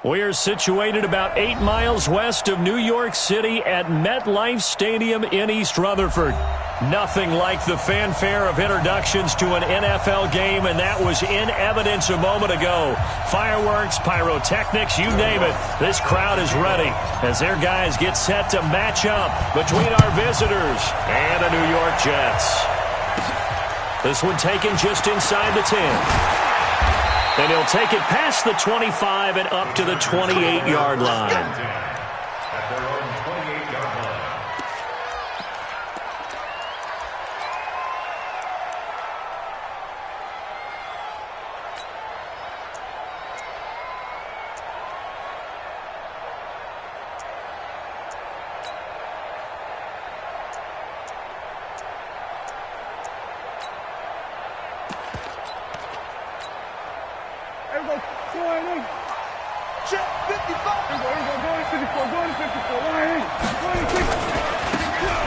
We are situated about 8 miles west of New York City at MetLife Stadium in East Rutherford. Nothing like the fanfare of introductions to an NFL game, and that was in evidence a moment ago. Fireworks, pyrotechnics, you name it. This crowd is ready as their guys get set to match up between our visitors and the New York Jets. This one taken just inside the 10. And he'll take it past the 25 and up to the 28-yard line. At their own 28-yard line.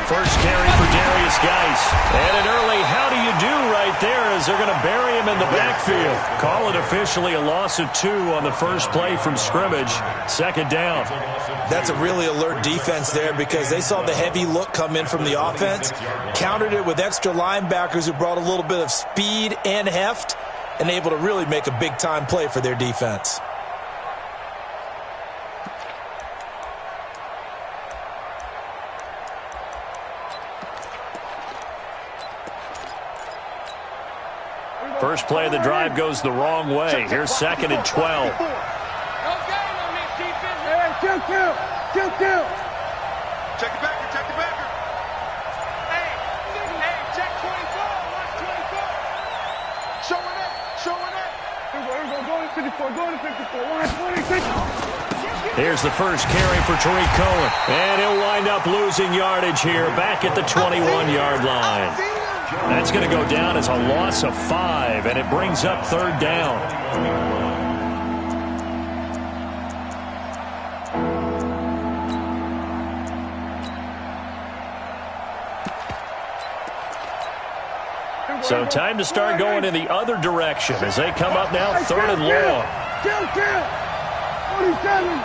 First carry for Darius Geis. And an early how do you do right there as they're going to bury him in the backfield. Call it officially a loss of 2 on the first play from scrimmage. Second down. That's a really alert defense there because they saw the heavy look come in from the offense, countered it with extra linebackers who brought a little bit of speed and heft, and able to really make a big-time play for their defense. First play of the drive goes the wrong way. Here's second and 12. Kill. Check it back. Hey, check 24. Watch 24. Showing it. Go to 54. Watch 26. Here's the first carry for Tariq Cohen. And he'll wind up losing yardage here back at the 21-yard line. That's going to go down as a loss of 5, and it brings up third down. So time to start going in the other direction as they come up now third and long. Kill. 47.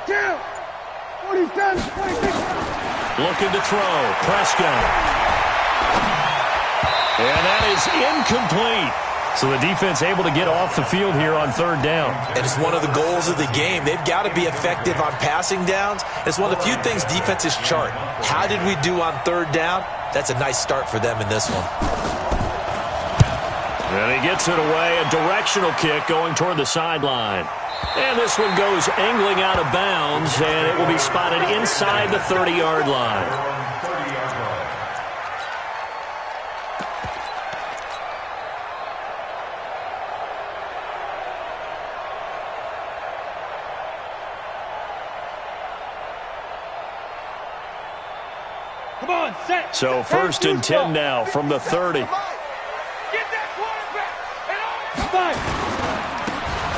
Kill. 47, 26. Looking to throw. Prescott. And that is incomplete. So the defense able to get off the field here on third down. And it's one of the goals of the game. They've got to be effective on passing downs. It's one of the few things defenses chart. How did we do on third down? That's a nice start for them in this one. And he gets it away. A directional kick going toward the sideline. And this one goes angling out of bounds, and it will be spotted inside the 30-yard line. Come on, set. So first and 10 now from the 30. Get that quarterback.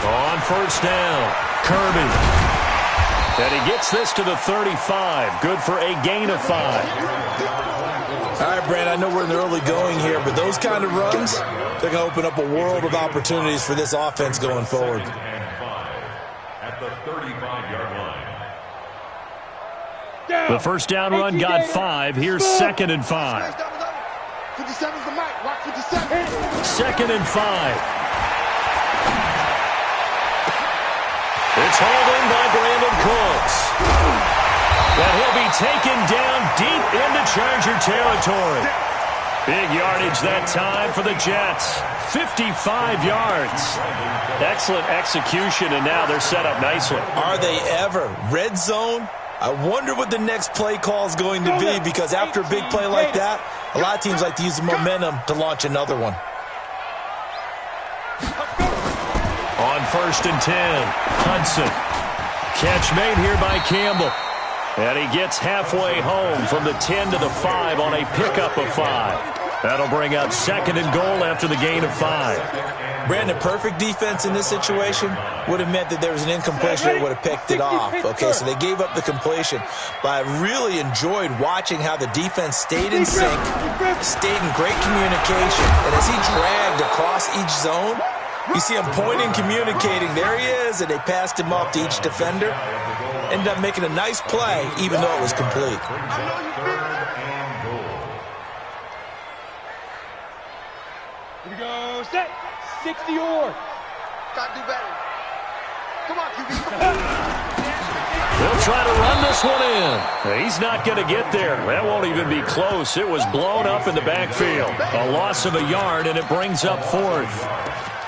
On first down, Kirby. And he gets this to the 35. Good for a gain of 5. All right, Brand, I know we're in the early going here, but those kind of runs, they're going to open up a world of opportunities for this offense going forward. At the 35-yard line. The first down run got 5. Here's second and 5. 57's the mic. Watch 57. Second and 5. It's hauled in by Brandon Cooks. But he'll be taken down deep into Charger territory. Big yardage that time for the Jets. 55 yards. Excellent execution, and now they're set up nicely. Are they ever? Red zone? I wonder what the next play call is going to be, because after a big play like that, a lot of teams like to use the momentum to launch another one. On first and 10, Hudson. Catch made here by Campbell. And he gets halfway home from the 10 to the 5 on a pickup of 5. That'll bring up 2nd and goal after the gain of 5. Brandon, perfect defense in this situation would have meant that there was an incompletion that would have picked it off. Okay, so they gave up the completion. But I really enjoyed watching how the defense stayed in sync, stayed in great communication. And as he dragged across each zone, you see him pointing, communicating. There he is, and they passed him off to each defender. Ended up making a nice play, even though it was complete. Here we go, set. 60 or. Gotta do better. Come on, QB. They'll try to run this one in. He's not going to get there. That won't even be close. It was blown up in the backfield. A loss of a yard, and it brings up 4th.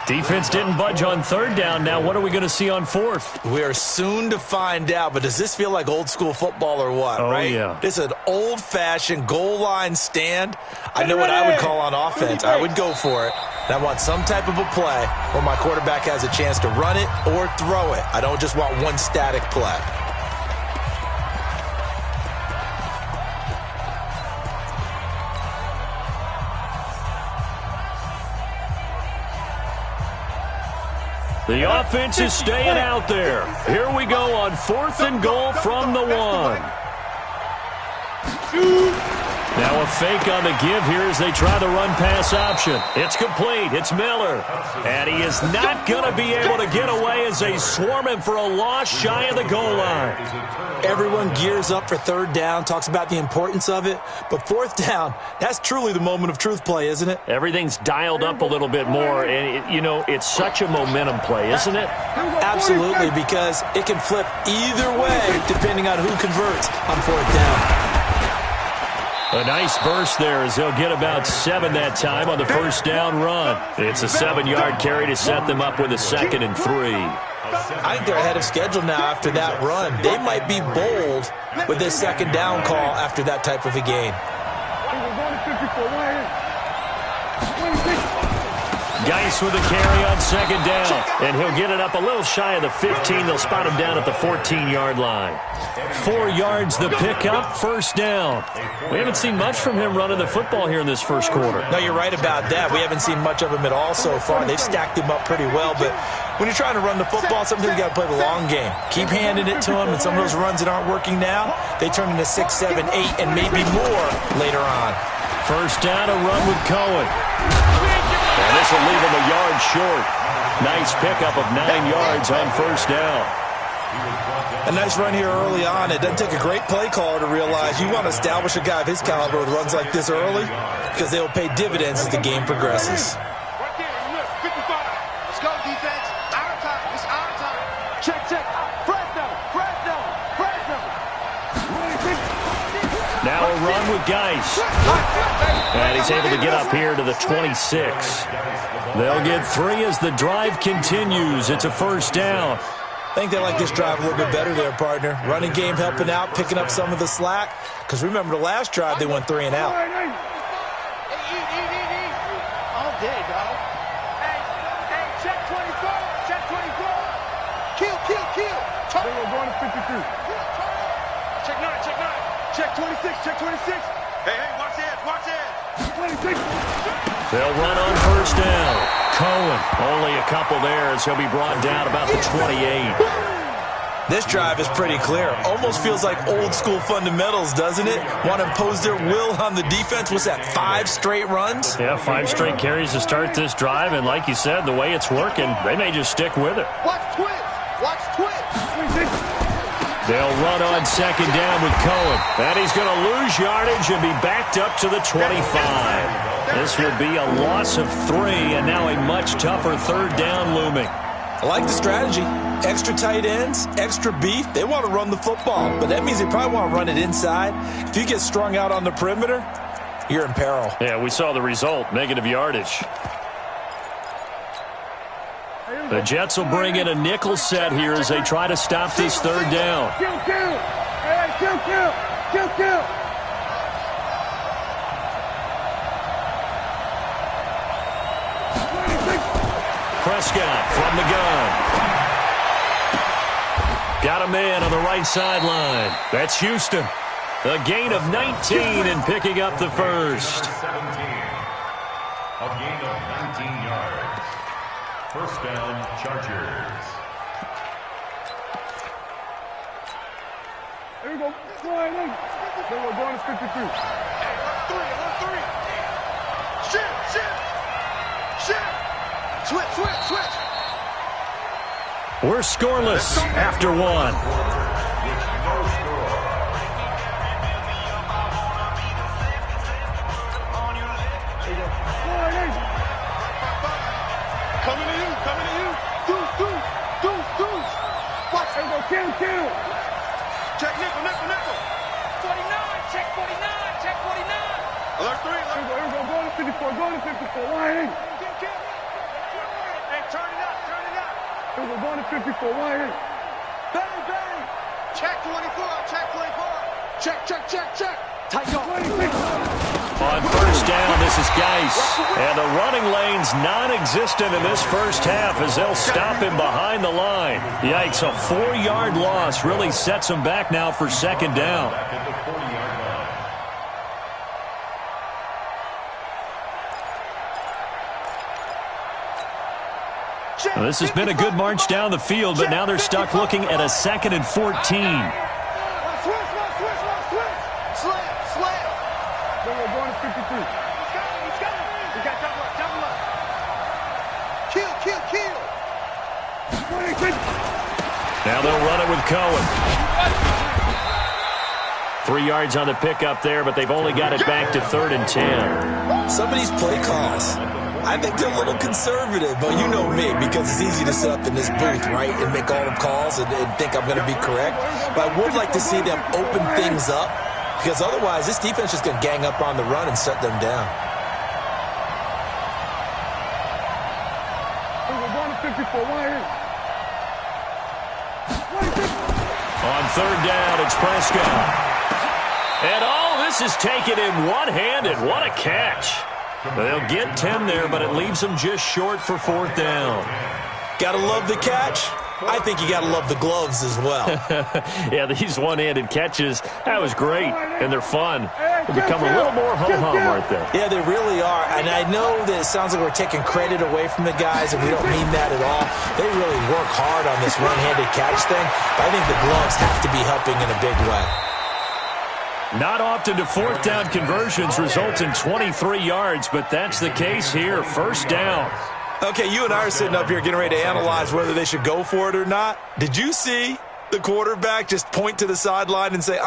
Defense didn't budge on 3rd down. Now what are we going to see on 4th? We are soon to find out, but does this feel like old school football or what, right? Yeah. This is an old-fashioned goal line stand. I know what I would call on offense. I would go for it. And I want some type of a play where my quarterback has a chance to run it or throw it. I don't just want one static play. The offense is staying out there. Here we go on 4th and goal from the 1. Now a fake on the give here as they try the run-pass option. It's complete. It's Miller. And he is not going to be able to get away as they swarm him for a loss shy of the goal line. Everyone gears up for 3rd down, talks about the importance of it. But 4th down, that's truly the moment of truth play, isn't it? Everything's dialed up a little bit more. And, it's such a momentum play, isn't it? Absolutely, because it can flip either way depending on who converts on 4th down. A nice burst there as they'll get about 7 that time on the 1st down run. It's a 7-yard carry to set them up with a 2nd and 3. I think they're ahead of schedule now after that run. They might be bold with this 2nd down call after that type of a gain. Geis with a carry on 2nd down, and he'll get it up a little shy of the 15. They'll spot him down at the 14-yard line. 4 yards the pickup, 1st down. We haven't seen much from him running the football here in this 1st quarter. No, you're right about that. We haven't seen much of him at all so far. They've stacked him up pretty well, but when you're trying to run the football, sometimes you got to play the long game. Keep handing it to him, and some of those runs that aren't working now, they turn into 6, 7, 8, and maybe more later on. 1st down, a run with Cohen. And this will leave him a yard short. Nice pickup of 9 yards on 1st down. A nice run here early on. It doesn't take a great play caller to realize you want to establish a guy of his caliber with runs like this early because they will pay dividends as the game progresses. Right there, look, 55. Let's go, defense. Our time. It's our time. Check. Fresno. Now a run with Geis. And he's able to get up here to the 26. They'll get 3 as the drive continues. It's a 1st down. I think they like this drive a little bit better there, partner. Running game helping out, picking up some of the slack. Because remember, the last drive, they went 3 and out. Hey, eat. All day, dog. Hey, check 24. Kill. We're going to 52. Check 9. Check 26. Hey, watch that. 26. They'll run on 1st down. Cohen, only a couple there as he'll be brought down about the 28. This drive is pretty clear. Almost feels like old school fundamentals, doesn't it? Want to impose their will on the defense. What's that, 5 straight runs? Yeah, 5 straight carries to start this drive. And like you said, the way it's working, they may just stick with it. Watch twist. They'll run on 2nd down with Cohen. And he's going to lose yardage and be backed up to the 25. This will be a loss of 3, and now a much tougher 3rd down looming. I like the strategy. Extra tight ends, extra beef. They want to run the football, but that means they probably want to run it inside. If you get strung out on the perimeter, you're in peril. Yeah, we saw the result, negative yardage. The Jets will bring in a nickel set here as they try to stop this 3rd down. Kill. Hey, kill. Prescott from the gun. Got a man on the right sideline. That's Houston. A gain of 19 and picking up the 1st. A gain of 19 yards. First down, Chargers. Here we go. Flying in. Then we're going to 53. Hey, alert three. Shift. Switch. We're scoreless after one. With no score. There you go. Flying in. Coming to you. Deuce. Watch. There you go. Kill. Check nickel. 49, check 49. Alert three. Here we go. Going to 54. Line in. Hey, turn it up. Here we go. Going to 54. Line in. Bang. Check 24. Check. Tight up. 26. On first down, this is Geis. And the running lane's non-existent in this first half as they'll stop him behind the line. Yikes, a 4-yard loss really sets him back now for second down. Back at the 40-yard line. Well, this has been a good march down the field, but now they're stuck looking at a 2nd and 14. Slam. Then we're going to 53. He's got it. We got double up. Kill. 26. Now they'll run it with Cohen. 3 yards on the pickup there, but they've only got it back to 3rd and 10. Some of these play calls, I think they're a little conservative, but you know me, because it's easy to sit up in this booth, right, and make all the calls and think I'm going to be correct. But I would like to see them open things up, because otherwise this defense is going to gang up on the run and shut them down. We're going to 54. Line in. 26. On 3rd down, it's Prescott. And this is taken in one-handed. What a catch. They'll get 10 there, but it leaves them just short for 4th down. Gotta love the catch. I think you gotta love the gloves as well. Yeah, these one-handed catches, that was great, and they're fun. They become a little more ho-hum, aren't they? Yeah, they really are. And I know that it sounds like we're taking credit away from the guys, and we don't mean that at all. They really work hard on this one-handed catch thing, but I think the gloves have to be helping in a big way. Not often do 4th down conversions result in 23 yards, but that's the case here. First down. Okay, you and I are sitting up here getting ready to analyze whether they should go for it or not. Did you see the quarterback just point to the sideline and say,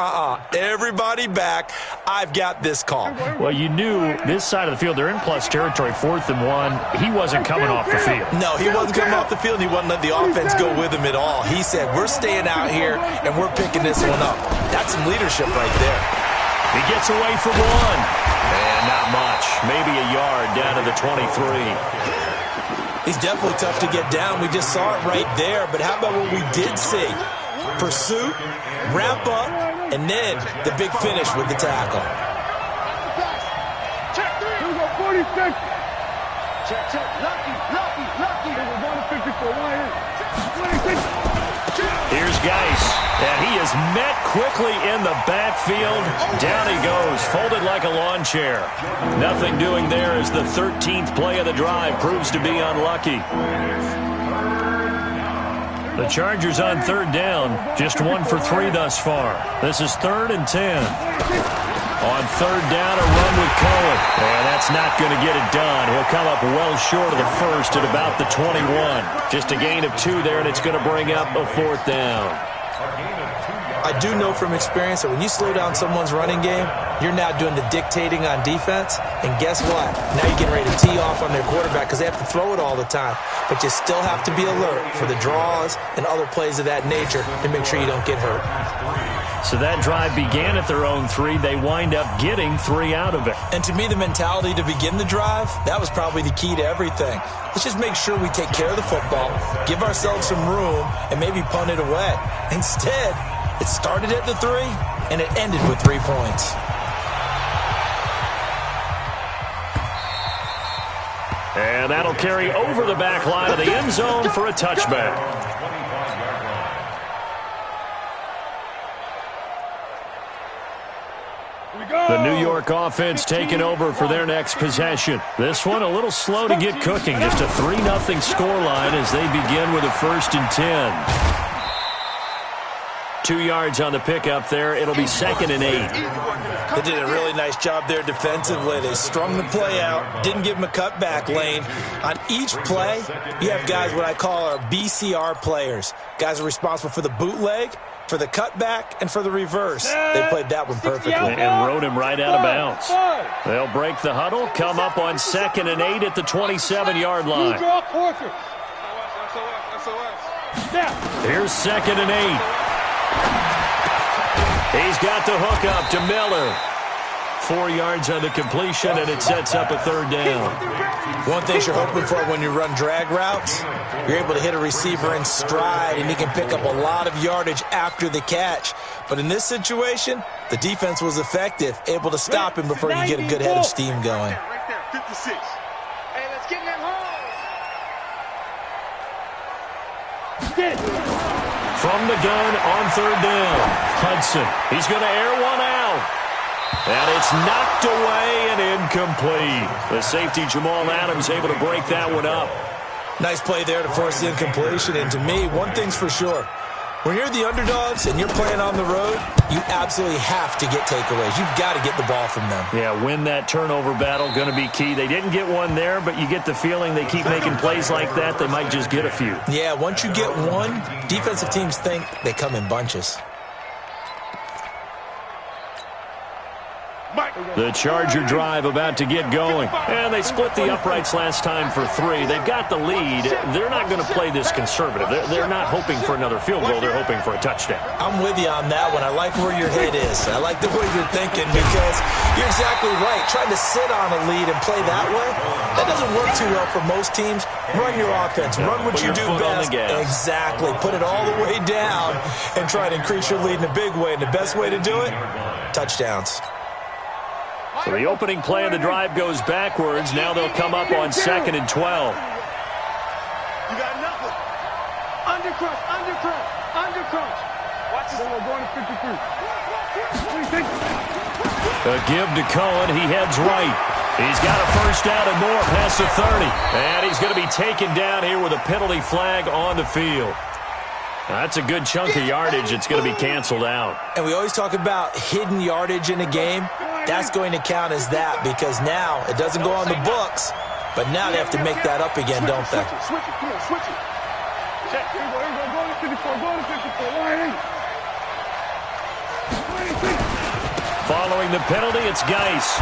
everybody back, I've got this call? Well, you knew this side of the field, they're in plus territory, 4th and 1. He wasn't coming off the field. No, he wasn't coming off the field. He wasn't letting the offense go with him at all. He said, we're staying out here, and we're picking this one up. That's some leadership right there. He gets away for 1. And not much. Maybe a yard down to the 23. He's definitely tough to get down. We just saw it right there. But how about what we did see? Pursuit, wrap up, and then the big finish with the tackle. Check 3. Here we go. 46. Check. Lucky. Then we're going to 54. Line in. 26. Here's Geis, and he is met quickly in the backfield. Down he goes, folded like a lawn chair. Nothing doing there as the 13th play of the drive proves to be unlucky. The Chargers on 3rd down, just 1 for 3 thus far. This is 3rd and 10. On 3rd down, a run with Cohen. And that's not going to get it done. He'll come up well short of the first at about the 21. Just a gain of 2 there, and it's going to bring up a 4th down. I do know from experience that when you slow down someone's running game, you're now doing the dictating on defense. And guess what? Now you're getting ready to tee off on their quarterback because they have to throw it all the time. But you still have to be alert for the draws and other plays of that nature to make sure you don't get hurt. So that drive began at their own 3. They wind up getting 3 out of it. And to me, the mentality to begin the drive, that was probably the key to everything. Let's just make sure we take care of the football, give ourselves some room, and maybe punt it away. Instead, it started at the 3, and it ended with 3 points. And that'll carry over the back line of the end zone for a touchback. Here we The New York offense taking over for their next possession. This one a little slow to get cooking. Just a 3-0 scoreline as they begin with a 1st and 10. 2 yards on the pickup there. It'll be 2nd and 8. They did a really nice job there defensively. They strung the play out, didn't give them a cutback lane. On each play, you have guys what I call our BCR players. Guys are responsible for the bootleg, for the cutback, and for the reverse. They played that one perfectly. And rode him right out of bounds. They'll break the huddle, come up on 2nd and 8 at the 27-yard line. Here's 2nd and 8. He's got the hook up to Miller. 4 yards on the completion, and it sets up a 3rd down. One thing you're hoping for when you run drag routes, you're able to hit a receiver in stride, and he can pick up a lot of yardage after the catch. But in this situation, the defense was effective, able to stop him before you get a good head of steam going. Right there, 56. Hey, let's get in that hole. From the gun on 3rd down, Hudson. He's going to air one out. And it's knocked away and incomplete. The safety, Jamal Adams, able to break that one up. Nice play there to force the incompletion. And to me, one thing's for sure. When you're the underdogs and you're playing on the road, you absolutely have to get takeaways. You've got to get the ball from them. Yeah, win that turnover battle, going to be key. They didn't get one there, but you get the feeling they keep making plays like that, they might just get a few. Yeah, once you get one, defensive teams think they come in bunches. The Charger drive about to get going. And they split the uprights last time for 3. They've got the lead. They're not going to play this conservative. They're not hoping for another field goal. They're hoping for a touchdown. I'm with you on that one. I like where your head is. I like the way you're thinking because you're exactly right. Trying to sit on a lead and play that way, that doesn't work too well for most teams. Run your offense. Run what you do best. Exactly. Put it all the way down and try to increase your lead in a big way. And the best way to do it, touchdowns. So the opening play of the drive goes backwards. Now they'll come up on 2nd and 12. You got nothing. Undercrunch, undercrunch, undercrunch. Watch this. We're going to 53. A give to Cohen. He heads right. He's got a 1st down and more past the 30. And he's going to be taken down here with a penalty flag on the field. That's a good chunk of yardage. It's going to be canceled out. And we always talk about hidden yardage in a game. That's going to count as that because now it doesn't go on the books, but now they have to make that up again, don't they? Switch it, come on, switch it. Check. Here we go, go to 54, go to 54, Following the penalty, it's Geis.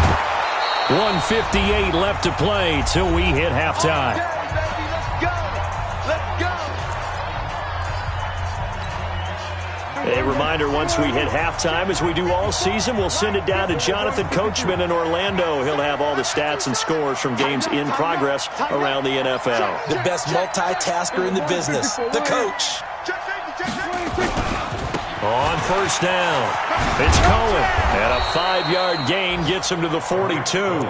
1:58 left to play till we hit halftime. Let's go. Let's go. A reminder, once we hit halftime, as we do all season, we'll send it down to Jonathan Coachman in Orlando. He'll have all the stats and scores from games in progress around the NFL. The best multitasker in the business, the coach. On 1st down, it's Cohen. And a 5-yard gain gets him to the 42.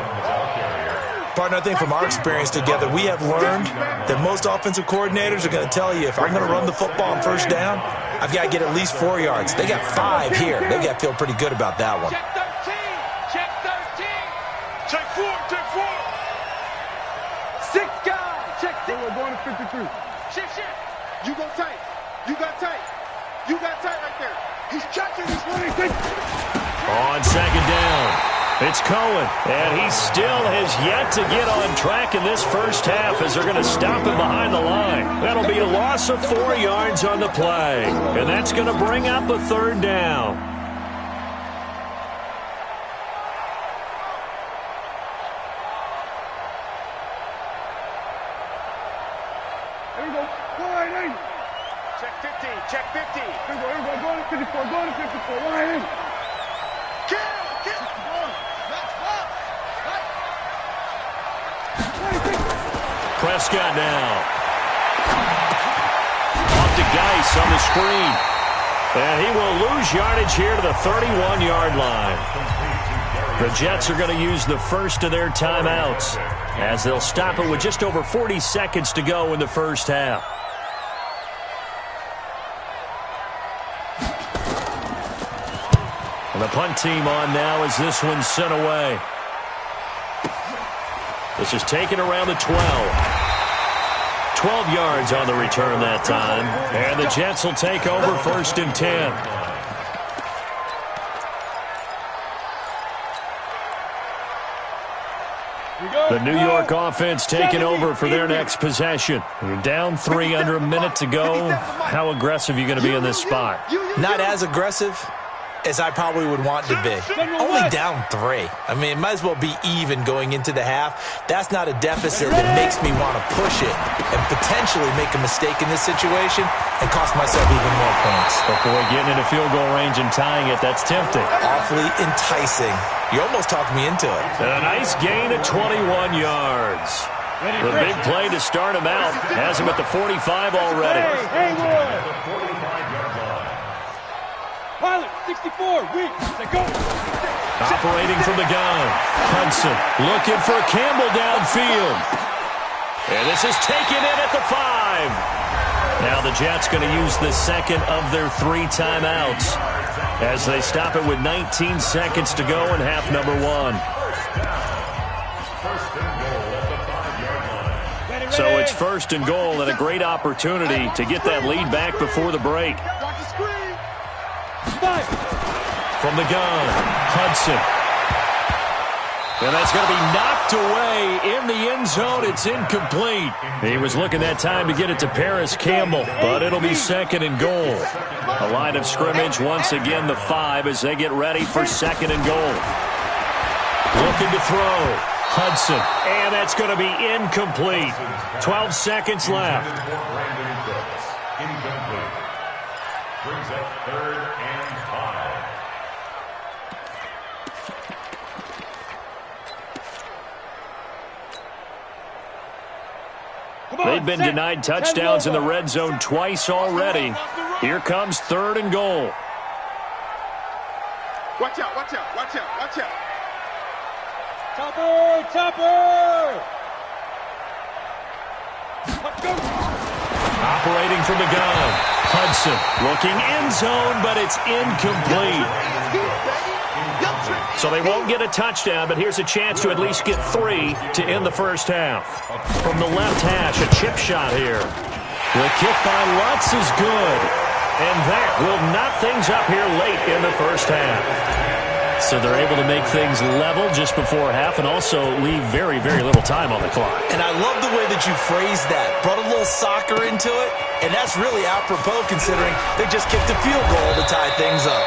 Partner, I think from our experience together, we have learned that most offensive coordinators are going to tell you, if I'm going to run the football on 1st down, I've got to get at least 4 yards. They got 5 here. They've got to feel pretty good about that one. Check 13. Check 13. Check 4, check 4. 6 guys. Check 6. We're going to 53. Shift. You go tight. You got tight. You got tight right there. He's catching. He's running. On 2nd down, it's Cohen, and he still has yet to get on track in this first half as they're going to stop him behind the line. That'll be a loss of 4 yards on the play, and that's going to bring up a 3rd down. Here we go. Wide eight. Check 15. Check 15. Here we go. Here we go. Go to 54. Go to 54. Wide eight. Kill. Prescott now. Off to Geis on the screen. And he will lose yardage here to the 31-yard line. The Jets are going to use the first of their timeouts as they'll stop it with just over 40 seconds to go in the first half. And the punt team on now as this one's sent away. This is taken around the 12. 12 yards on the return that time. And the Jets will take over 1st and 10. The New York offense taking over for their next possession. You're down 3 under a minute to go. How aggressive are you going to be in this spot? Not as aggressive as I probably would want to be. Only down 3. I mean, it might as well be even going into the half. That's not a deficit that makes me want to push it and potentially make a mistake in this situation and cost myself even more points. But boy, getting into field goal range and tying it, that's tempting. Awfully enticing. You almost talked me into it. And a nice gain of 21 yards. The big play to start him out has him at the 45 already. Hey, Pilot, 64, weak. Go. Operating from the gun. Hudson looking for Campbell downfield. And this is taken in at the 5. Now the Jets going to use the second of their 3 timeouts as they stop it with 19 seconds to go in half number 1. So it's 1st and goal and a great opportunity to get that lead back before the break. From the gun, Hudson. And that's going to be knocked away in the end zone. It's incomplete. He was looking that time to get it to Paris Campbell, but it'll be 2nd and goal. A line of scrimmage, once again the 5 as they get ready for 2nd and goal. Looking to throw. Hudson. And that's going to be incomplete. 12 seconds left. Incomplete. Brings up 3rd and 5. They've been denied touchdowns in the red zone twice already. Here comes 3rd and goal. Watch out, watch out, watch out, watch out. Topper, topper. Operating from the gun. Hudson looking end zone, but it's incomplete. So they won't get a touchdown, but here's a chance to at least get 3 to end the first half. From the left hash, a chip shot here. The kick by Lutz is good. And that will knot things up here late in the first half. So they're able to make things level just before half and also leave very, very little time on the clock. And I love the way that you phrased that. Brought a little soccer into it, and that's really apropos considering they just kicked a field goal to tie things up.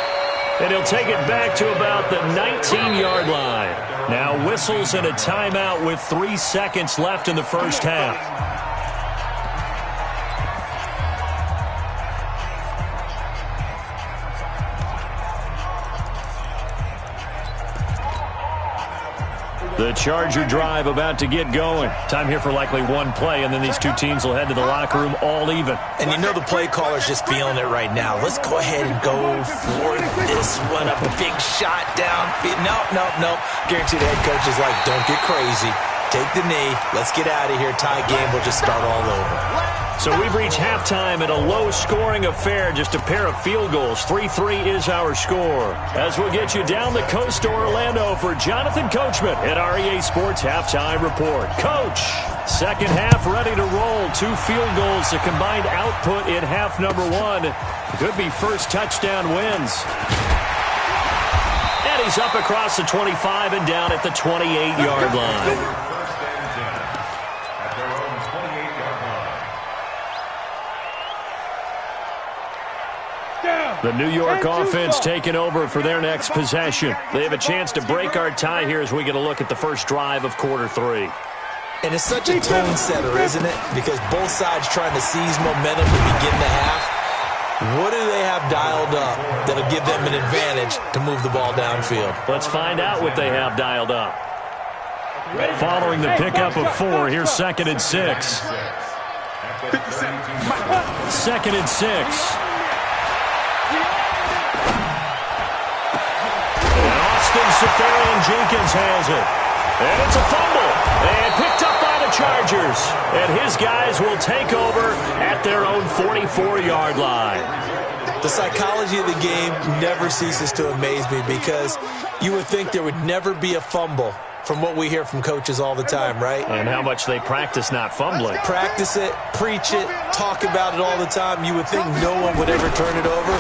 And he'll take it back to about the 19-yard line. Now whistles and a timeout with 3 seconds left in the first half. The Charger drive about to get going. Time here for likely one play, and then these two teams will head to the locker room all even. And you know the play caller's just feeling it right now. Let's go ahead and go for this one up. A big shot down. Nope. Guarantee the head coach is like, don't get crazy. Take the knee. Let's get out of here. Tie game. We'll just start all over. So we've reached halftime in a low-scoring affair, just a pair of field goals. 3-3 is our score. As we'll get you down the coast to Orlando for Jonathan Coachman at REA Sports Halftime Report. Coach, second half ready to roll. 2 field goals, the combined output in half number 1. Could be first touchdown wins. And he's up across the 25 and down at the 28-yard line. The New York offense taking over for their next possession. They have a chance to break our tie here as we get a look at the first drive of quarter 3. And it's such a tone setter, isn't it? Because both sides trying to seize momentum to begin the half. What do they have dialed up that'll give them an advantage to move the ball downfield? Let's find out what they have dialed up. Following the pickup of 4, here's 2nd and 6. 2nd and 6. Safarian-Jenkins has it. And it's a fumble. And picked up by the Chargers. And his guys will take over at their own 44-yard line. The psychology of the game never ceases to amaze me because you would think there would never be a fumble from what we hear from coaches all the time, right? And how much they practice not fumbling. Practice it, preach it, talk about it all the time. You would think no one would ever turn it over.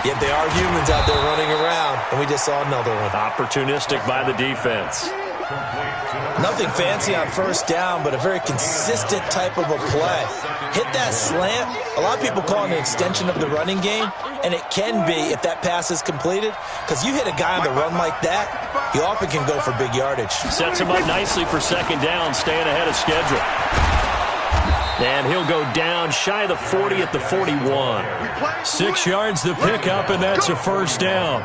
Yet they are humans out there running around, and we just saw another one. Opportunistic by the defense. Nothing fancy on first down, but a very consistent type of a play. Hit that slant. A lot of people call it an extension of the running game, and it can be if that pass is completed, because you hit a guy on the run like that, he often can go for big yardage. Sets him up nicely for second down, staying ahead of schedule. And he'll go down shy of the 40 at the 41. 6 yards the pickup, and that's a first down.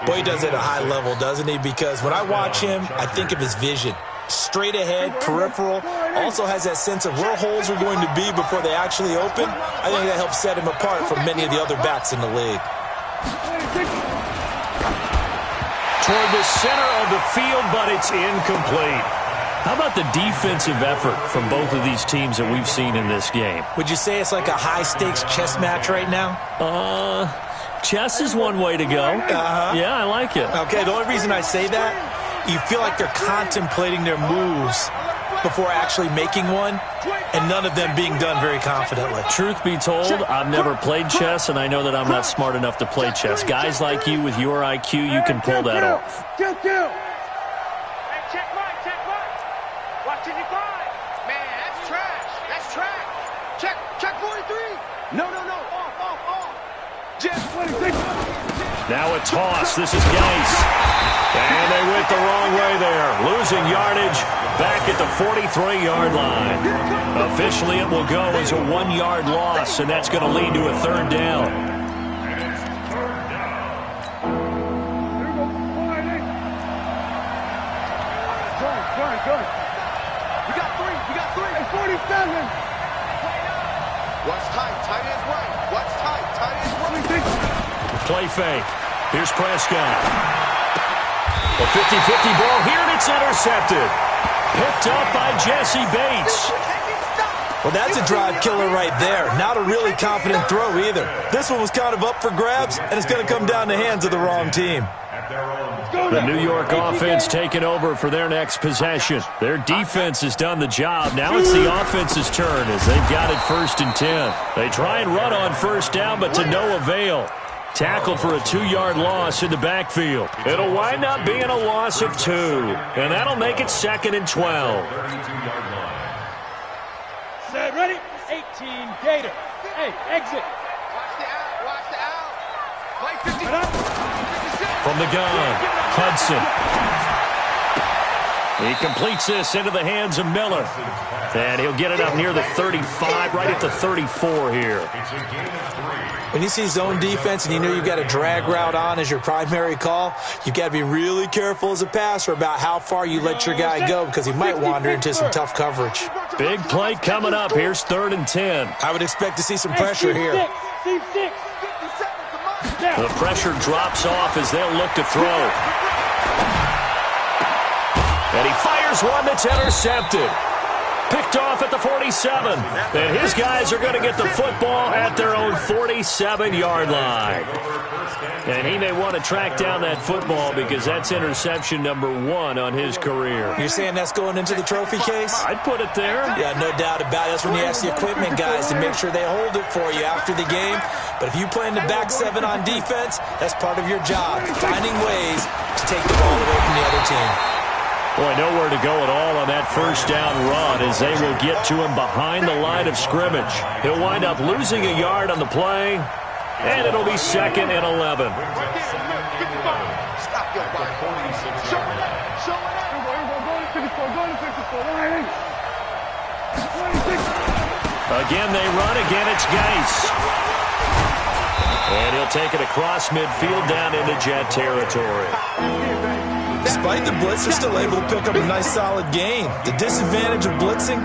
Boy, he does it at a high level, doesn't he? Because when I watch him, I think of his vision. Straight ahead, peripheral, also has that sense of where holes are going to be before they actually open. I think that helps set him apart from many of the other backs in the league. Toward the center of the field, but it's incomplete. How about the defensive effort from both of these teams that we've seen in this game? Would you say it's like a high-stakes chess match right now? Chess is one way to go. Yeah, I like it. Okay, the only reason I say that, you feel like they're contemplating their moves before actually making one, and none of them being done very confidently. Truth be told, I've never played chess, and I know that I'm not smart enough to play chess. Guys like you with your IQ, you can pull that off. Hey, check right. Watching you fly. Man, that's trash. That's trash. Check 43. No. Off. Just 26. Now a toss. This is Geis. And they went the wrong way there. Losing yardage back at the 43-yard line. Officially, it will go as a 1-yard loss, and that's going to lead to a third down. We got three. Hey, 47. Watch tight ends right. Watch tight ends right. Play fake. Here's Prescott. A 50-50 ball here, and it's intercepted. Picked up by Jesse Bates. Well, that's a drive killer right there. Not a really confident throw either. This one was kind of up for grabs, and it's going to come down the hands of the wrong team. The New York offense taking over for their next possession. Their defense has done the job. Now it's the offense's turn as they've got it 1st and 10. They try and run on first down, but to no avail. Tackled for a 2-yard loss in the backfield. It'll wind up being a loss of 2, and that'll make it 2nd and 12. Set, ready? 18, Gator. Hey, exit. Watch the out. Play 50. From the gun, Hudson. He completes this into the hands of Miller. And he'll get it up near the 35, right at the 34 here. When you see zone defense and you know you've got a drag route on as your primary call, you've got to be really careful as a passer about how far you let your guy go because he might wander into some tough coverage. Big play coming up. Here's 3rd and 10. I would expect to see some pressure here. The pressure drops off as they'll look to throw. And he fires one that's intercepted. Picked off at the 47. And his guys are going to get the football at their own 47-yard line. And he may want to track down that football because that's interception number 1 on his career. You're saying that's going into the trophy case? I'd put it there. Yeah, no doubt about it. That's when you ask the equipment guys to make sure they hold it for you after the game. But if you play in the back 7 on defense, that's part of your job, finding ways to take the ball away from the other team. Boy, nowhere to go at all on that first down run as they will get to him behind the line of scrimmage. He'll wind up losing a yard on the play, and it'll be 2nd and 11. Again, they run. Again, it's Geis. And he'll take it across midfield down into Jet territory. Despite the blitz, they're still able to pick up a nice solid gain. The disadvantage of blitzing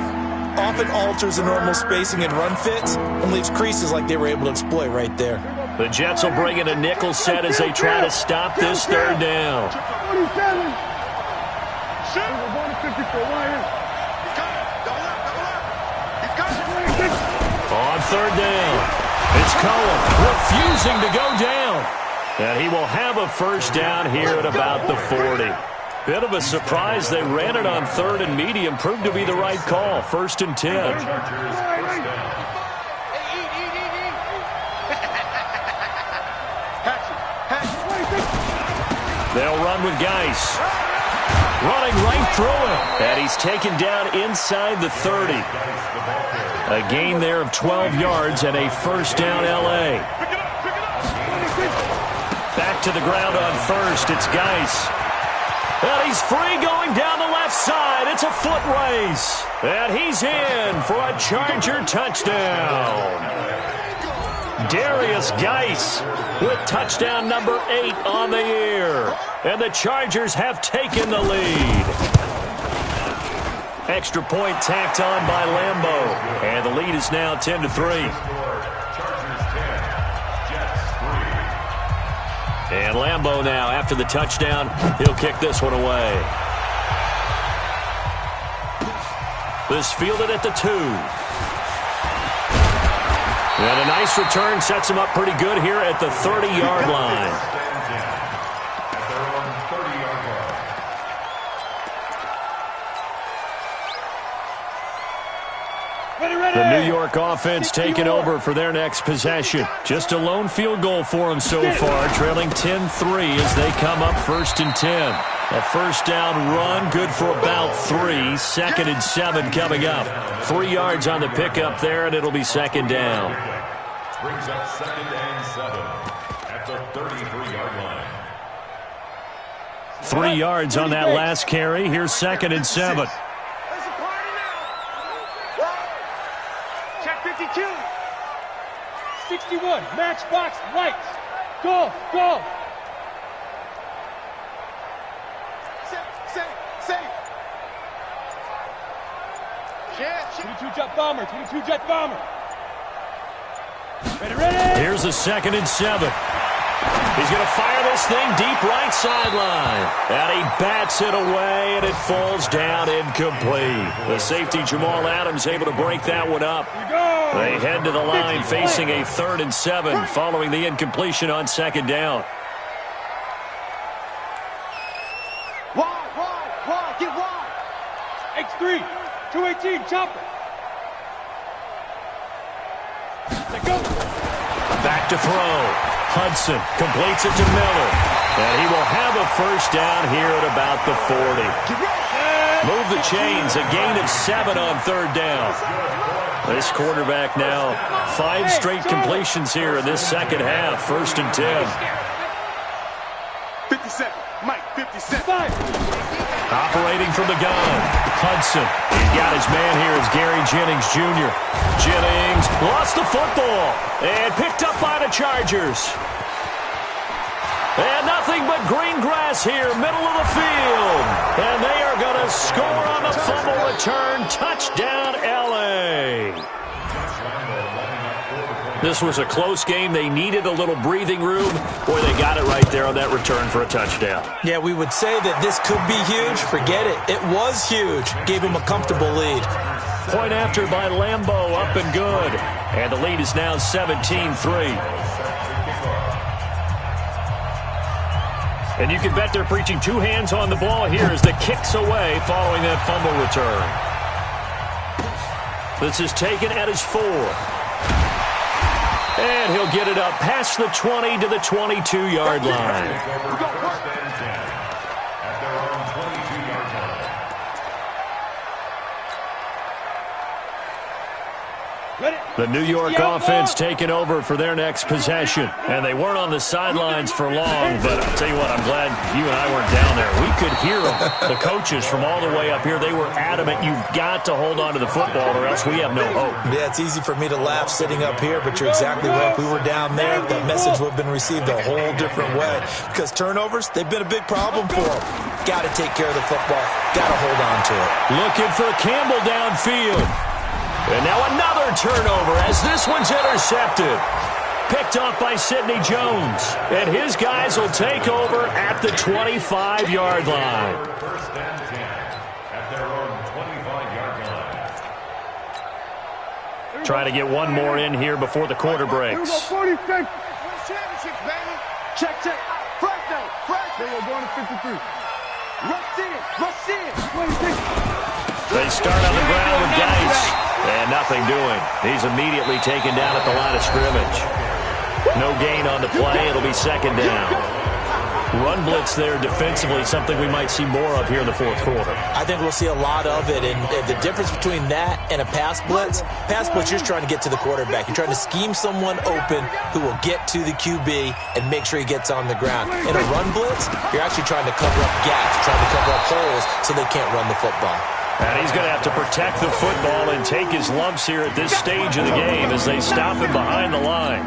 often alters the normal spacing and run fits and leaves creases like they were able to exploit right there. The Jets will bring in a nickel set as they try to stop this 3rd down. 47. On 3rd down. It's Cohen refusing to go down. And he will have a first down here at about the 40. Bit of a surprise. They ran it on third and medium. Proved to be the right call. 1st and 10. They'll run with Geis. Running right through it. And he's taken down inside the 30. A gain there of 12 yards and a first down L.A. Back to the ground on first. It's Geis. And he's free going down the left side. It's a foot race. And he's in for a Charger touchdown. Darius Geis with touchdown number 8 on the year. And the Chargers have taken the lead. Extra point tacked on by Lambeau. And the lead is now 10-3. And Lambeau now, after the touchdown, he'll kick this one away. This fielded at the 2. And a nice return sets him up pretty good here at the 30-yard line. The New York offense taking over for their next possession. Just a lone field goal for them so far, trailing 10-3 as they come up 1st and 10. A first down run, good for about 3. 2nd and 7 coming up. 3 yards on the pickup there, and it'll be 2nd down. Brings up 2nd and 7 at the 33-yard line. 3 yards on that last carry. Here's 2nd and 7. Check 52. 61. Matchbox lights. Go. Safe. 22 jet bomber. Ready. Here's a 2nd and 7. He's going to fire this thing deep right sideline. And he bats it away, and it falls down incomplete. The safety, Jamal Adams, able to break that one up. They head to the line facing a 3rd and 7 following the incompletion on 2nd down. Wide, get wide. X3, 218, chopper. Let go. Back to throw. Hudson completes it to Miller. And he will have a first down here at about the 40. Move the chains. A gain of 7 on 3rd down. This quarterback now 5 straight completions here in this second half. 1st and 10. 57. Mike, 57. Operating from the gun. Hudson. He's got his man here as Gary Jennings Jr. Jennings lost the football and picked up by the Chargers. And nothing but green grass here, middle of the field. And they are going to score on the fumble return. Touchdown, L.A. This was a close game. They needed a little breathing room. Boy, they got it right there on that return for a touchdown. Yeah, we would say that this could be huge. Forget it. It was huge. Gave him a comfortable lead. Point after by Lambeau, up and good. And the lead is now 17-3. And you can bet they're preaching 2 hands on the ball here as the kick's away following that fumble return. This is taken at his 4. And he'll get it up past the 20 to the 22-yard line. The New York offense taking over for their next possession. And they weren't on the sidelines for long, but I'll tell you what, I'm glad you and I weren't down there. We could hear them. The coaches from all the way up here, they were adamant, you've got to hold on to the football or else we have no hope. Yeah, it's easy for me to laugh sitting up here, but you're exactly right. If we were down there, that message would have been received a whole different way. Because turnovers, they've been a big problem for them. Got to take care of the football. Got to hold on to it. Looking for Campbell downfield. And now another turnover as this one's intercepted. Picked off by Sidney Jones. And his guys will take over at the 25-yard line. First and 10 at their own 25-yard line. Trying to get one more in here before the quarter breaks. Here we go, 46. Championships, baby. Check, check. Fresh now. Fresh. Here we go, going to 53. Rush in. Rush in. 26. They start on the ground with Geis. And nothing doing. He's immediately taken down at the line of scrimmage. No gain on the play. It'll be second down. Run blitz there defensively, something we might see more of here in the fourth quarter. I think we'll see a lot of it, and the difference between that and a pass blitz, you're just trying to get to the quarterback. You're trying to scheme someone open who will get to the QB and make sure he gets on the ground. In a run blitz, you're actually trying to cover up gaps, trying to cover up holes so they can't run the football. And he's going to have to protect the football and take his lumps here at this stage of the game as they stop him behind the line.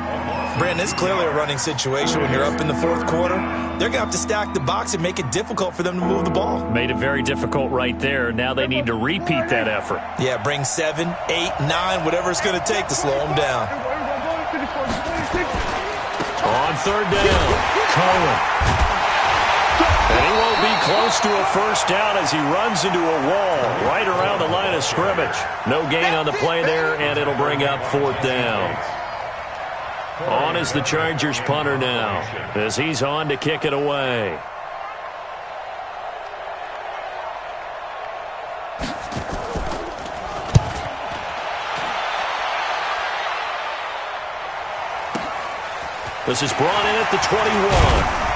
Brandon, it's clearly a running situation when you're up in the fourth quarter. They're going to have to stack the box and make it difficult for them to move the ball. Made it very difficult right there. Now they need to repeat that effort. Yeah, bring 7, 8, 9, whatever it's going to take to slow them down. On third down, Cohen. And he won't be close to a first down as he runs into a wall right around the line of scrimmage. No gain on the play there, and it'll bring up fourth down. On is the Chargers punter now as he's on to kick it away. This is brought in at the 21.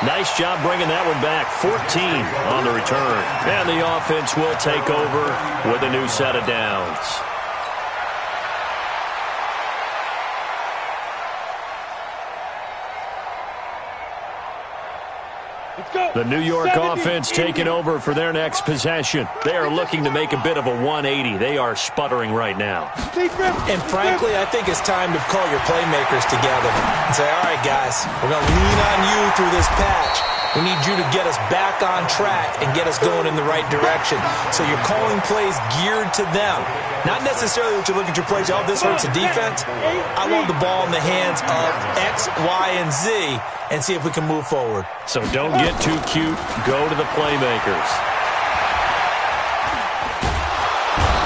Nice job bringing that one back. 14 on the return. And the offense will take over with a new set of downs. The New York offense taking over for their next possession. They are looking to make a bit of a 180. They are sputtering right now. And frankly, I think it's time to call your playmakers together and say, all right, guys, we're going to lean on you through this patch. We need you to get us back on track and get us going in the right direction. So you're calling plays geared to them. Not necessarily that you look at your plays, oh, this hurts the defense. I want the ball in the hands of X, Y, and Z and see if we can move forward. So don't get too cute. Go to the playmakers.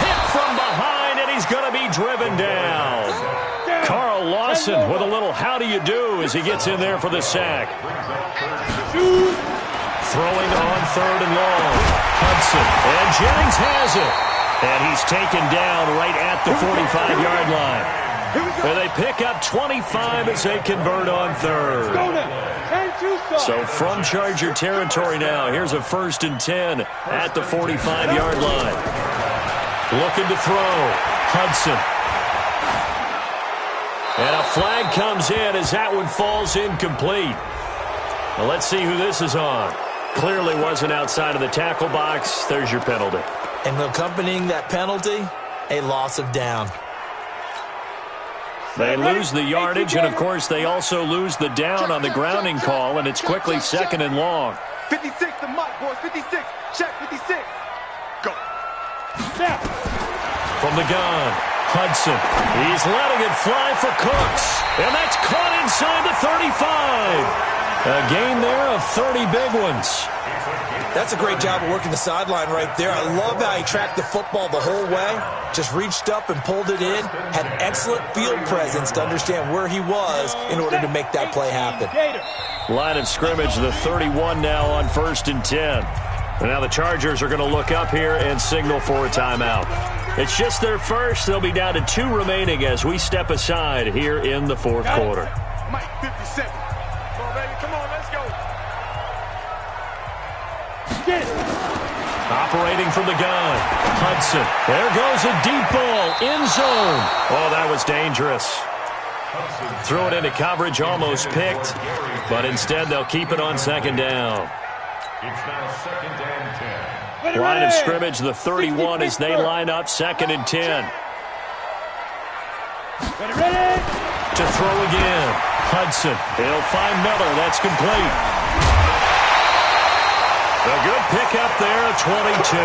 Hit from behind, and he's going to be driven down. Carl Lawson with a little how do you do as he gets in there for the sack. Throwing on third and long. Hudson. And Jennings has it. And he's taken down right at the 45-yard line. And they pick up 25 as they convert on third. So from Charger territory now, here's a 1st and 10 at the 45-yard line. Looking to throw. Hudson. And a flag comes in as that one falls incomplete. Well, let's see who this is on. Clearly wasn't outside of the tackle box. There's your penalty. And accompanying that penalty, a loss of down. They lose the yardage, and, of course, they also lose the down on the grounding call, and it's quickly 2nd and long. 56, the mic, boys. 56. Check 56. Go. From the gun, Hudson. He's letting it fly for Cooks, and that's caught inside the 35. A gain there of 30 big ones. That's a great job of working the sideline right there. I love how he tracked the football the whole way. Just reached up and pulled it in. Had excellent field presence to understand where he was in order to make that play happen. Line of scrimmage, the 31 now on 1st and 10. And now the Chargers are going to look up here and signal for a timeout. It's just their first. They'll be down to 2 remaining as we step aside here in the fourth quarter. Mike 57. Come on, baby. Come on, let's go. Operating from the gun, Hudson. There goes a deep ball, end zone. Oh, that was dangerous. Threw it into coverage, almost picked, but instead they'll keep it on 2nd down. It's now 2nd and 10. Line of scrimmage, the 31 as they line up, 2nd and 10. To throw again, Hudson. He'll find Miller, that's complete. A good pickup there at 22.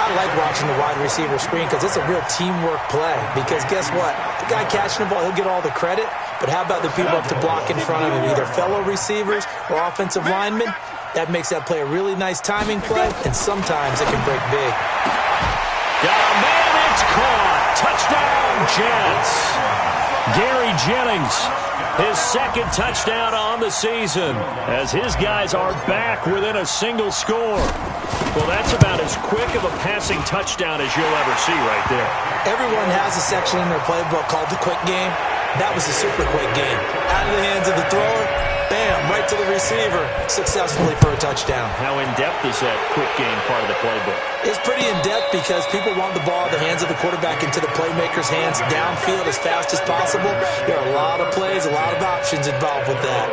I like watching the wide receiver screen because it's a real teamwork play. Because guess what? The guy catching the ball, he'll get all the credit. But how about the people up to block in front of him, either fellow receivers or offensive linemen? That makes that play a really nice timing play, and sometimes it can break big. Oh, man, it's caught. Touchdown, Jets. Gary Jennings, his second touchdown on the season, as his guys are back within a single score. Well, that's about as quick of a passing touchdown as you'll ever see right there. Everyone has a section in their playbook called the quick game. That was a super quick game. Out of the hands of the thrower, bam, right to the receiver, successfully for a touchdown. How in-depth is that quick game part of the playbook? It's pretty in-depth because people want the ball in the hands of the quarterback into the playmaker's hands downfield as fast as possible. There are a lot of plays, a lot of options involved with that.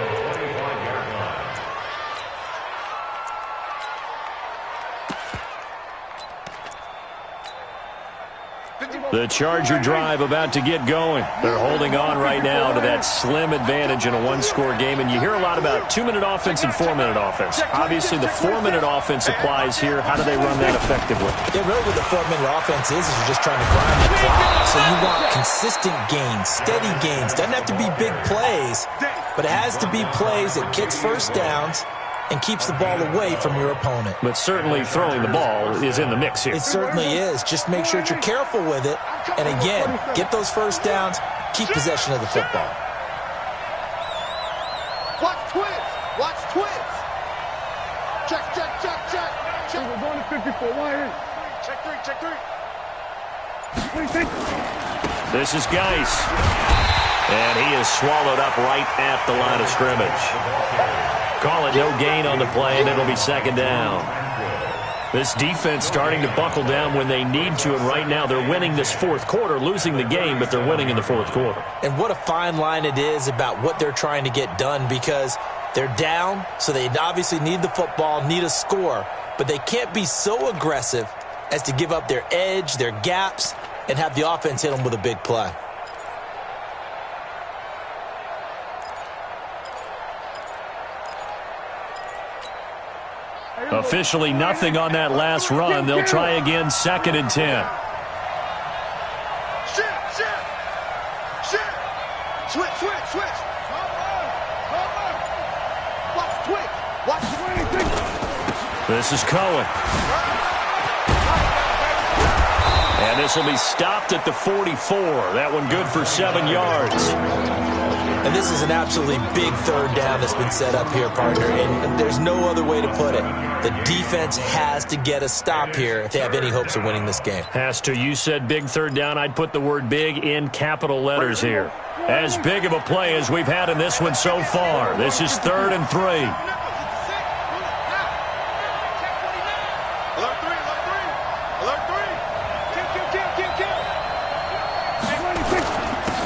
The Charger drive about to get going. They're holding on right now to that slim advantage in a one-score game. And you hear a lot about 2-minute offense and 4-minute offense. Obviously, the 4-minute offense applies here. How do they run that effectively? Yeah, really what the 4-minute offense is you're just trying to grind the clock. So you want consistent gains, steady gains. Doesn't have to be big plays, but it has to be plays that gets first downs and keeps the ball away from your opponent. But certainly throwing the ball is in the mix here. It certainly is. Just make sure that you're careful with it. And again, get those first downs, keep possession of the football. Watch twins. Watch twins. Check, check, check, check. Check. We're going to 54. Why? Check three, check three. This is Geis. And he is swallowed up right at the line of scrimmage. Call it no gain on the play, and it'll be second down. This defense starting to buckle down when they need to, and right now they're winning this fourth quarter, losing the game, but they're winning in the fourth quarter. And what a fine line it is about what they're trying to get done, because they're down, so they obviously need the football, need a score, but they can't be so aggressive as to give up their edge, their gaps, and have the offense hit them with a big play. Officially nothing on that last run. They'll try again, 2nd and 10. Switch. Watch twitch. Watch twitch. This is Cohen. And this will be stopped at the 44. That one good for 7 yards. And this is an absolutely big third down that's been set up here, partner, and there's no other way to put it. The defense has to get a stop here if they have any hopes of winning this game. Has to. You said big third down. I'd put the word big in capital letters here. As big of a play as we've had in this one so far. This is 3rd and 3.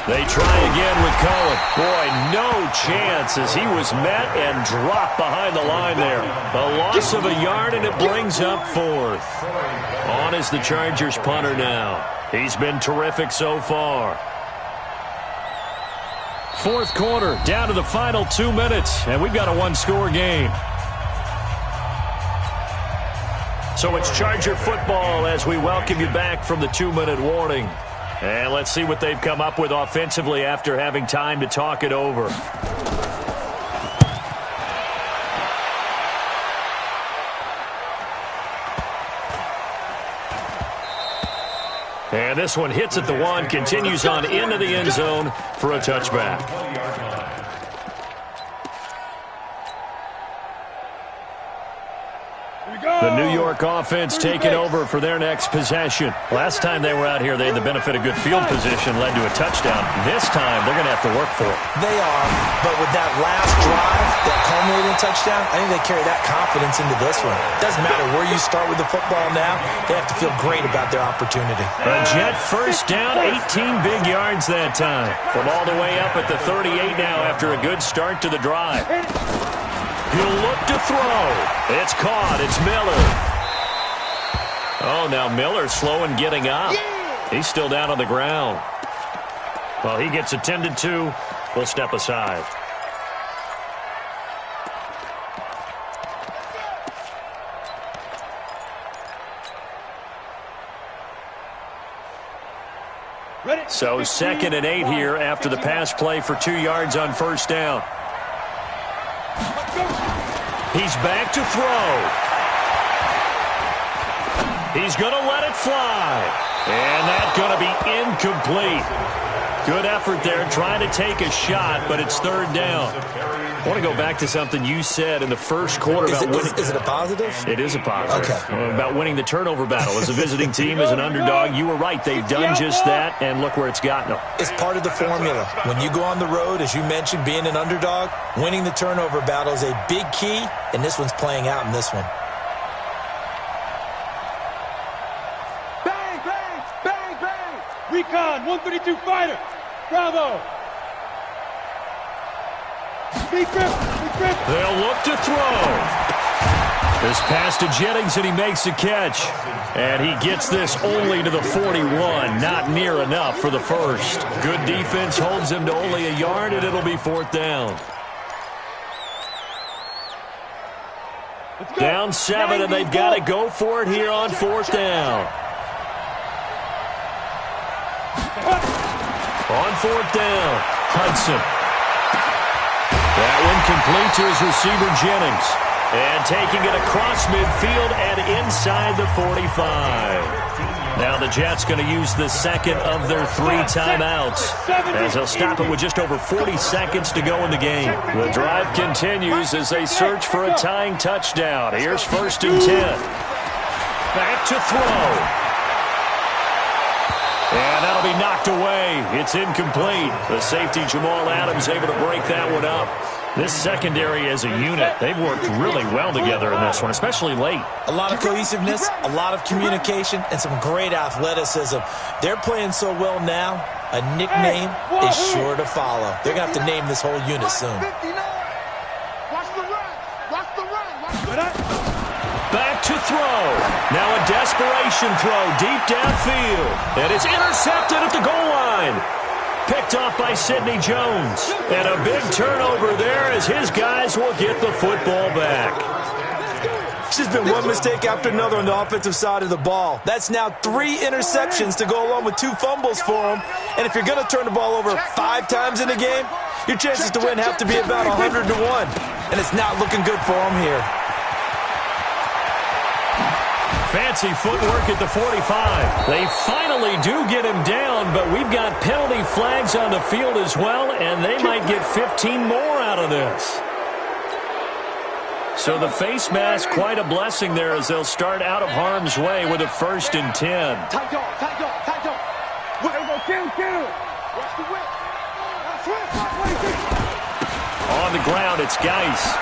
They try again with Cohen. Boy, no chance as he was met and dropped behind the line there. A loss of a yard, and it brings up 4th. On is the Chargers punter now. He's been terrific so far. 4th quarter, down to the final 2 minutes, and we've got a one-score game. So it's Charger football as we welcome you back from the 2-minute warning. And let's see what they've come up with offensively after having time to talk it over. And this one hits at the 1, continues on into the end zone for a touchback. The New York offense taking over for their next possession. Last time they were out here, they had the benefit of good field position, led to a touchdown. This time, they're going to have to work for it. They are, but with that last drive, that culminating touchdown, I think they carry that confidence into this one. Doesn't matter where you start with the football now, they have to feel great about their opportunity. A Jet first down, 18 big yards that time. From all the way up at the 38 now after a good start to the drive. He'll look to throw. It's caught. It's Miller. Oh, now Miller slow in getting up. He's still down on the ground. Well, he gets attended to. We'll step aside. So 2nd and 8 here after the pass play for 2 yards on first down. He's back to throw. He's going to let it fly. And that's going to be incomplete. Good effort there trying to take a shot, but it's third down. I want to go back to something you said in the first quarter about winning. Is it a positive? It is a positive. Okay. About winning the turnover battle. As a visiting team, as an underdog, you were right. They've done just that, and look where it's gotten them. It's part of the formula. When you go on the road, as you mentioned, being an underdog, winning the turnover battle is a big key, and this one's playing out in this one. Bang, bang, bang, bang. Recon, 132 fighter. Bravo. Deep grip, deep grip. They'll look to throw. This pass to Jennings, and he makes the catch. And he gets this only to the 41. Not near enough for the first. Good defense holds him to only a yard, and it'll be fourth down. Down 7, and they've got to go for it here on fourth down. On fourth down, Hudson. That one complete to his receiver, Jennings. And taking it across midfield and inside the 45. Now the Jets going to use the second of their 3 timeouts, as they'll stop it with just over 40 seconds to go in the game. The drive continues as they search for a tying touchdown. Here's 1st and 10. Back to throw. And that'll be knocked away. It's incomplete. The safety, Jamal Adams, able to break that one up. This secondary as a unit, they've worked really well together in this one, especially late. A lot of cohesiveness, a lot of communication, and some great athleticism. They're playing so well now, a nickname is sure to follow. They're going to have to name this whole unit soon. Watch the run. Watch the run. Watch the run. Back to throw. Now a desperation throw deep downfield. And it's intercepted at the goal line. Picked off by Sidney Jones. And a big turnover there as his guys will get the football back. It's just been one mistake after another on the offensive side of the ball. That's now 3 interceptions to go along with 2 fumbles for him. And if you're going to turn the ball over 5 times in a game, your chances to win have to be about 100 to 1. And it's not looking good for him here. Fancy footwork at the 45. They finally do get him down, but we've got penalty flags on the field as well, and they might get 15 more out of this. So the face mask, quite a blessing there as they'll start out of harm's way with a 1st and 10. Tight dog, tight dog, tight dog. Kill. Watch the whip. On the ground, it's Geis.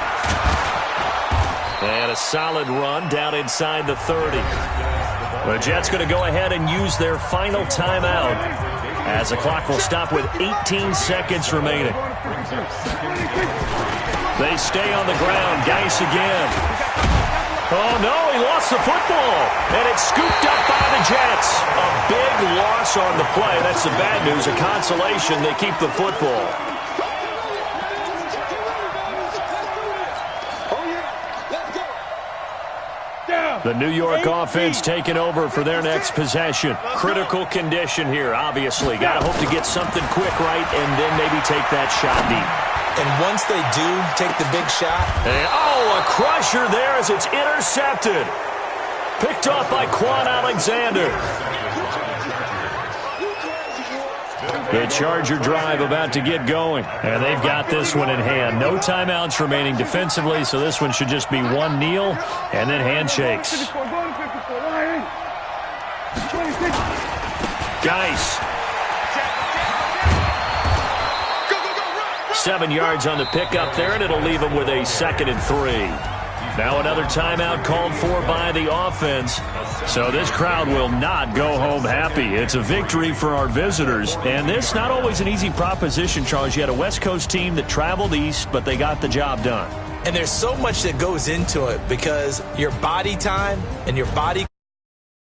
And a solid run down inside the 30. The Jets going to go ahead and use their final timeout as the clock will stop with 18 seconds remaining. They stay on the ground. Geis again. Oh, no, he lost the football. And it's scooped up by the Jets. A big loss on the play. That's the bad news. A consolation. They keep the football. The New York offense taking over for their next possession. Critical condition here, obviously. Got to hope to get something quick right and then maybe take that shot deep. And once they do take the big shot. And, a crusher there as it's intercepted. Picked off by Quan Alexander. The Charger drive about to get going. And they've got this one in hand. No timeouts remaining defensively, so this one should just be one kneel and then handshakes. Geis. 7 yards on the pickup there, and it'll leave him with a 2nd and 3. Now another timeout called for by the offense. So this crowd will not go home happy. It's a victory for our visitors. And this not always an easy proposition, Charles. You had a West Coast team that traveled east, but they got the job done. And there's so much that goes into it because your body time and your body